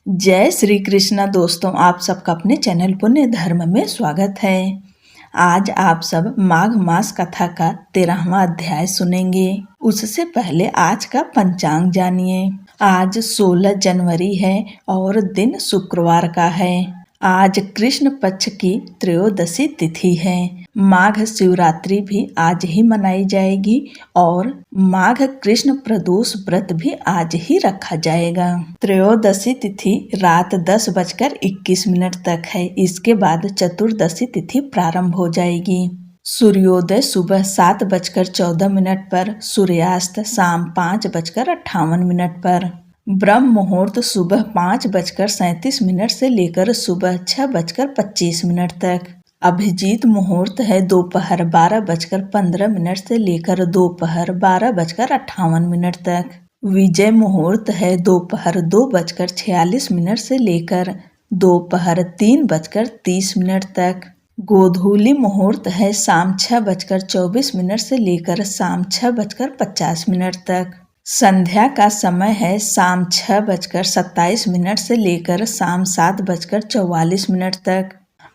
जय श्री कृष्णा दोस्तों, आप सबका अपने चैनल पुण्य धर्म में स्वागत है। आज आप सब माघ मास कथा का 13वां अध्याय सुनेंगे। उससे पहले आज का पंचांग जानिए। आज 16 जनवरी है और दिन शुक्रवार का है। आज कृष्ण पक्ष की त्रयोदशी तिथि है। माघ शिवरात्रि भी आज ही मनाई जाएगी और माघ कृष्ण प्रदोष व्रत भी आज ही रखा जाएगा। त्रयोदशी तिथि रात 10:21 तक है। इसके बाद चतुर्दशी तिथि प्रारंभ हो जाएगी। सूर्योदय सुबह 7:14 पर, सूर्यास्त शाम 5:58 पर। ब्रह्म मुहूर्त सुबह 5:37 से लेकर सुबह 6:25 तक। अभिजीत मुहूर्त है दोपहर 12:15 से लेकर दोपहर 12:58 तक। विजय मुहूर्त है दोपहर 2:46 से लेकर दोपहर 3:30 तक। गोधूली मुहूर्त है शाम 6:24 से लेकर शाम 6:50 तक। संध्या का समय है शाम 6:27 से लेकर शाम 7:44 तक।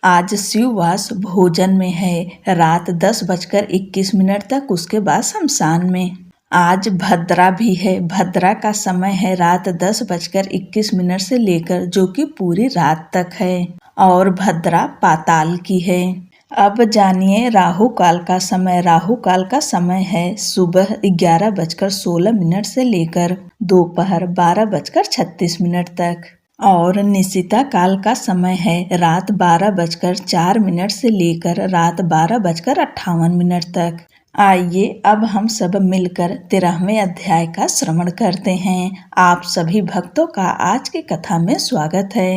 आज शिववास भोजन में है रात 10:21 तक, उसके बाद शमशान में। आज भद्रा भी है। भद्रा का समय है रात 10:21 से लेकर जो कि पूरी रात तक है और भद्रा पाताल की है। अब जानिए राहु काल का समय। राहु काल का समय है सुबह 11:16 से लेकर दोपहर 12:36 तक और निशिता काल का समय है रात 12:04 से लेकर रात 12:58 तक। आइए अब हम सब मिलकर 13वें अध्याय का श्रवण करते हैं। आप सभी भक्तों का आज की कथा में स्वागत है।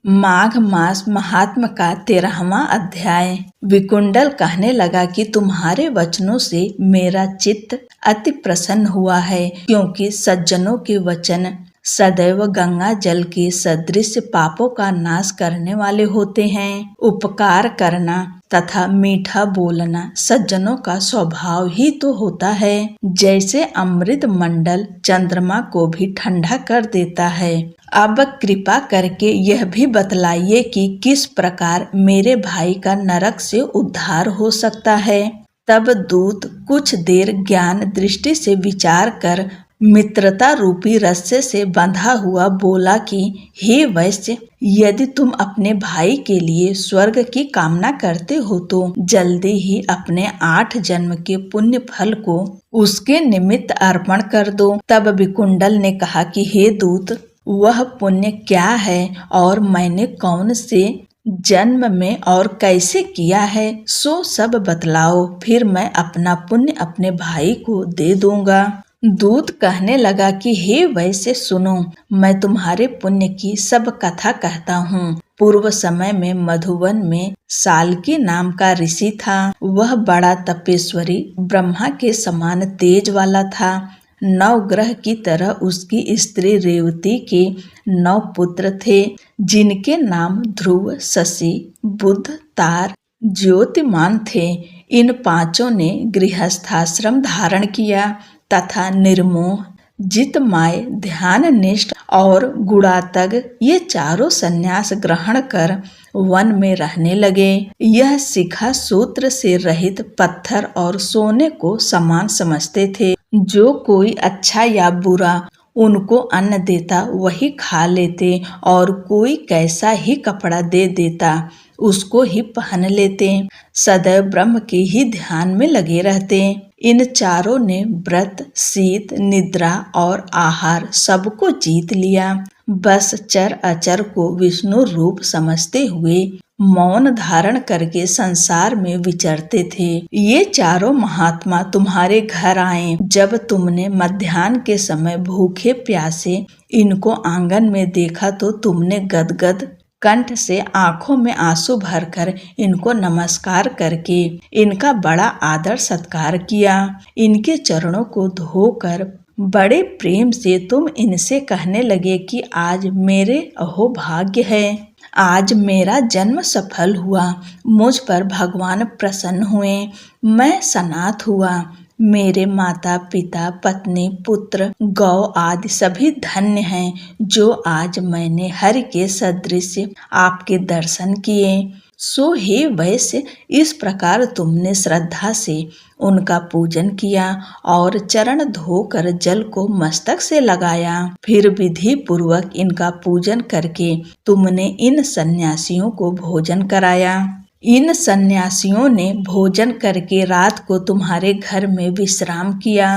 माघ मास महात्म का 13वां अध्याय। विकुंडल कहने लगा कि तुम्हारे वचनों से मेरा चित्त अति प्रसन्न हुआ है, क्योंकि सज्जनों के वचन सदैव गंगा जल के सदृश पापों का नाश करने वाले होते हैं। उपकार करना तथा मीठा बोलना सज्जनों का स्वभाव ही तो होता है। जैसे अमृत मंडल चंद्रमा को भी ठंडा कर देता है। अब कृपा करके यह भी बतलाइए कि किस प्रकार मेरे भाई का नरक से उद्धार हो सकता है। तब दूत कुछ देर ज्ञान दृष्टि से विचार कर मित्रता रूपी रस्से से बंधा हुआ बोला कि हे वैश्य, यदि तुम अपने भाई के लिए स्वर्ग की कामना करते हो तो जल्दी ही अपने 8 जन्म के पुण्य फल को उसके निमित्त अर्पण कर दो। तब विकुंडल ने कहा कि हे दूत, वह पुण्य क्या है और मैंने कौन से जन्म में और कैसे किया है, सो सब बतलाओ, फिर मैं अपना पुण्य अपने भाई को दे दूंगा। दूत कहने लगा कि हे वैश्य सुनो, मैं तुम्हारे पुण्य की सब कथा कहता हूँ। पूर्व समय में मधुवन में साल्की नाम का ऋषि था। वह बड़ा तपेश्वरी ब्रह्मा के समान तेज वाला था। 9 ग्रह की तरह उसकी स्त्री रेवती के 9 पुत्र थे, जिनके नाम ध्रुव, शशि, बुध, तार, ज्योतिमान थे। इन 5 ने गृहस्थाश्रम धारण किया तथा निर्मोह, जितमाय, ध्याननिष्ठ और गुणातग ये 4 संन्यास ग्रहण कर वन में रहने लगे। यह शिखा सूत्र से रहित पत्थर और सोने को समान समझते थे। जो कोई अच्छा या बुरा उनको अन्न देता वही खा लेते और कोई कैसा ही कपड़ा दे देता उसको ही पहन लेते। सदैव ब्रह्म के ही ध्यान में लगे रहते। इन 4 ने व्रत, शीत, निद्रा और आहार सबको जीत लिया। बस चर अचर को विष्णु रूप समझते हुए मौन धारण करके संसार में विचरते थे। ये 4 महात्मा तुम्हारे घर आए। जब तुमने मध्याह्न के समय भूखे प्यासे इनको आंगन में देखा तो तुमने गदगद कंठ से आंखों में आंसू भरकर इनको नमस्कार करके इनका बड़ा आदर सत्कार किया। इनके चरणों को धोकर बड़े प्रेम से तुम इनसे कहने लगे कि आज मेरे अहो भाग्य है, आज मेरा जन्म सफल हुआ, मुझ पर भगवान प्रसन्न हुए, मैं सनाथ हुआ। मेरे माता पिता पत्नी पुत्र गौ आदि सभी धन्य हैं जो आज मैंने हरि के सदृश आपके दर्शन किए। सो हे वैश्य, इस प्रकार तुमने श्रद्धा से उनका पूजन किया और चरण धोकर जल को मस्तक से लगाया। फिर विधि पूर्वक इनका पूजन करके तुमने इन सन्यासियों को भोजन कराया। इन सन्यासियों ने भोजन करके रात को तुम्हारे घर में विश्राम किया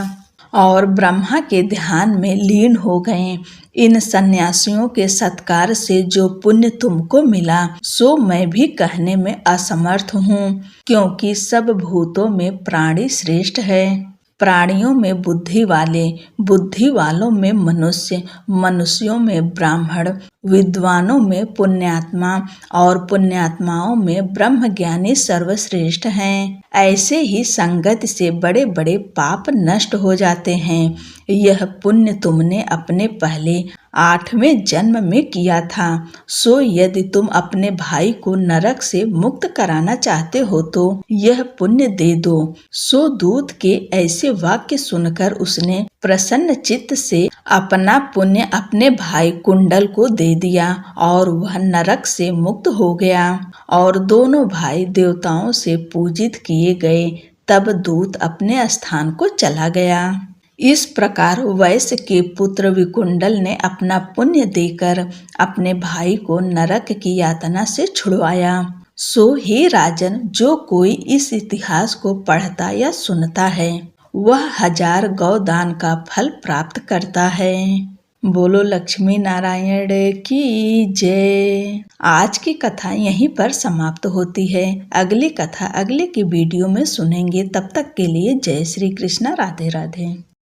और ब्रह्मा के ध्यान में लीन हो गए। इन सन्यासियों के सत्कार से जो पुण्य तुमको मिला सो मैं भी कहने में असमर्थ हूँ, क्योंकि सब भूतों में प्राणी श्रेष्ठ है। प्राणियों में बुद्धि वाले, बुद्धि वालों में मनुष्य, मनुष्यों में ब्राह्मण, विद्वानों में पुण्यात्मा और पुण्यात्माओं में ब्रह्मज्ञानी सर्वश्रेष्ठ हैं। ऐसे ही संगत से बड़े बड़े पाप नष्ट हो जाते हैं। यह पुण्य तुमने अपने पहले 8वें जन्म में किया था। सो यदि तुम अपने भाई को नरक से मुक्त कराना चाहते हो तो यह पुण्य दे दो। सो दूत के ऐसे वाक्य सुनकर उसने प्रसन्न चित्त से अपना पुण्य अपने भाई कुंडल को दे दिया और वह नरक से मुक्त हो गया और दोनों भाई देवताओं से पूजित किए गए। तब दूत अपने स्थान को चला गया। इस प्रकार वैश्य के पुत्र विकुंडल ने अपना पुण्य देकर अपने भाई को नरक की यातना से छुड़वाया। सो हे राजन, जो कोई इस इतिहास को पढ़ता या सुनता है वह 1000 गौदान का फल प्राप्त करता है। बोलो लक्ष्मी नारायण की जय। आज की कथा यहीं पर समाप्त होती है। अगली कथा अगले की वीडियो में सुनेंगे। तब तक के लिए जय श्री कृष्ण, राधे राधे।